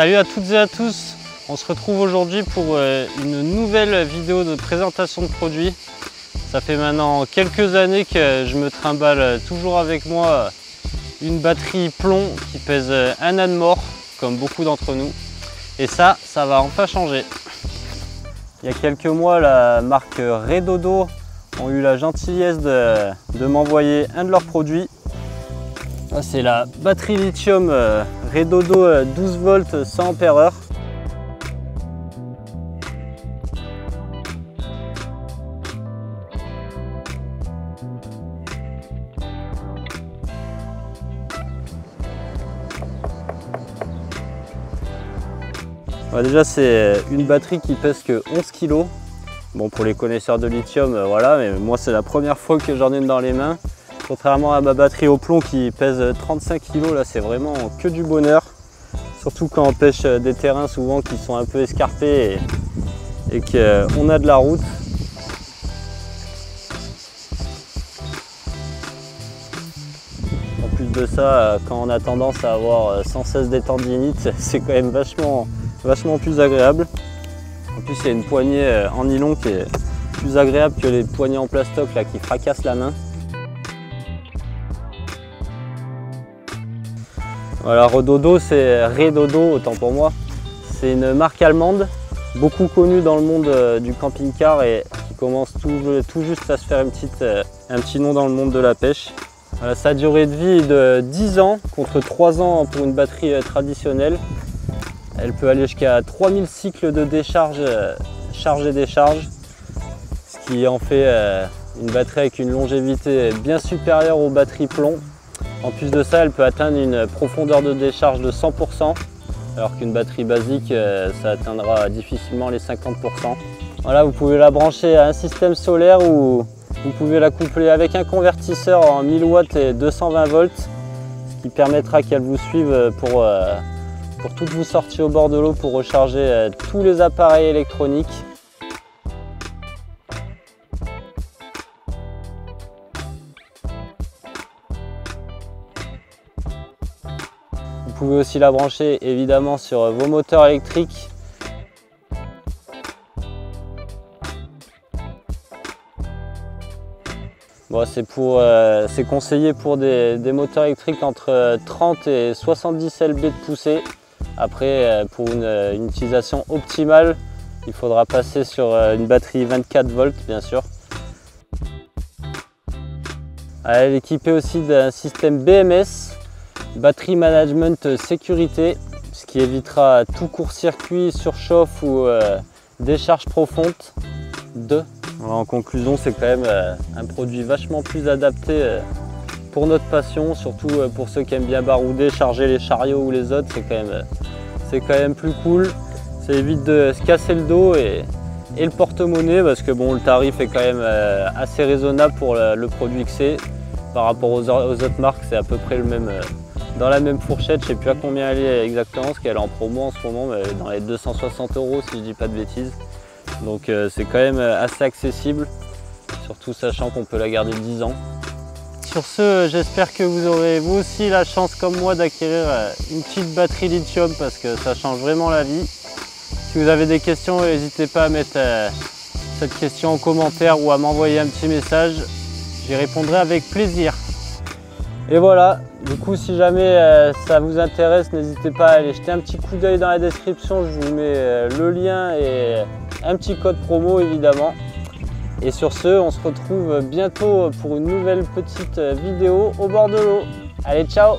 Salut à toutes et à tous, on se retrouve aujourd'hui pour une nouvelle vidéo de présentation de produits. Ça fait maintenant quelques années que je me trimballe toujours avec moi une batterie plomb qui pèse un âne mort, comme beaucoup d'entre nous. Et ça va enfin changer. Il y a quelques mois, la marque Redodo ont eu la gentillesse de m'envoyer un de leurs produits. C'est la batterie lithium Redodo 12 volts 100 Ah. Déjà, c'est une batterie qui pèse que 11 kg. Bon, pour les connaisseurs de lithium, voilà, mais moi c'est la première fois que j'en ai une dans les mains. Contrairement à ma batterie au plomb qui pèse 35 kg, là c'est vraiment que du bonheur. Surtout quand on pêche des terrains souvent qui sont un peu escarpés et qu'on a de la route. En plus de ça, quand on a tendance à avoir sans cesse des tendinites, c'est quand même vachement plus agréable. En plus, il y a une poignée en nylon qui est plus agréable que les poignées en plastoc là, qui fracassent la main. Voilà, Redodo, c'est Redodo, autant pour moi. C'est une marque allemande, beaucoup connue dans le monde du camping-car et qui commence tout juste à se faire un petit nom dans le monde de la pêche. Voilà, sa durée de vie est de 10 ans contre 3 ans pour une batterie traditionnelle. Elle peut aller jusqu'à 3000 cycles de décharge, charge et décharge, ce qui en fait une batterie avec une longévité bien supérieure aux batteries plomb. En plus de ça, elle peut atteindre une profondeur de décharge de 100%, alors qu'une batterie basique, ça atteindra difficilement les 50%. Voilà, vous pouvez la brancher à un système solaire ou vous pouvez la coupler avec un convertisseur en 1000 watts et 220 volts, ce qui permettra qu'elle vous suive pour toutes vos sorties au bord de l'eau pour recharger tous les appareils électroniques. Vous pouvez aussi la brancher évidemment sur vos moteurs électriques. Bon, c'est conseillé pour des moteurs électriques entre 30 et 70 lb de poussée. Après, pour une utilisation optimale, il faudra passer sur une batterie 24 volts bien sûr. Elle est équipée aussi d'un système BMS, Battery Management Sécurité, ce qui évitera tout court-circuit, surchauffe ou décharge profonde. En conclusion, c'est quand même un produit vachement plus adapté pour notre passion, surtout pour ceux qui aiment bien barouder, charger les chariots ou les autres, c'est quand même plus cool. Ça évite de se casser le dos et le porte-monnaie parce que bon, le tarif est quand même assez raisonnable pour le produit que c'est. Par rapport aux autres marques, c'est à peu près le même, dans la même fourchette. Je ne sais plus à combien elle est exactement, parce qu'elle est en promo en ce moment, mais dans les 260 € si je ne dis pas de bêtises. Donc c'est quand même assez accessible, surtout sachant qu'on peut la garder 10 ans. Sur ce, j'espère que vous aurez vous aussi la chance comme moi d'acquérir une petite batterie lithium parce que ça change vraiment la vie. Si vous avez des questions, n'hésitez pas à mettre cette question en commentaire ou à m'envoyer un petit message. J'y répondrai avec plaisir. Et voilà, du coup si jamais ça vous intéresse, n'hésitez pas à aller jeter un petit coup d'œil dans la description. Je vous mets le lien et un petit code promo évidemment. Et sur ce, on se retrouve bientôt pour une nouvelle petite vidéo au bord de l'eau. Allez, ciao!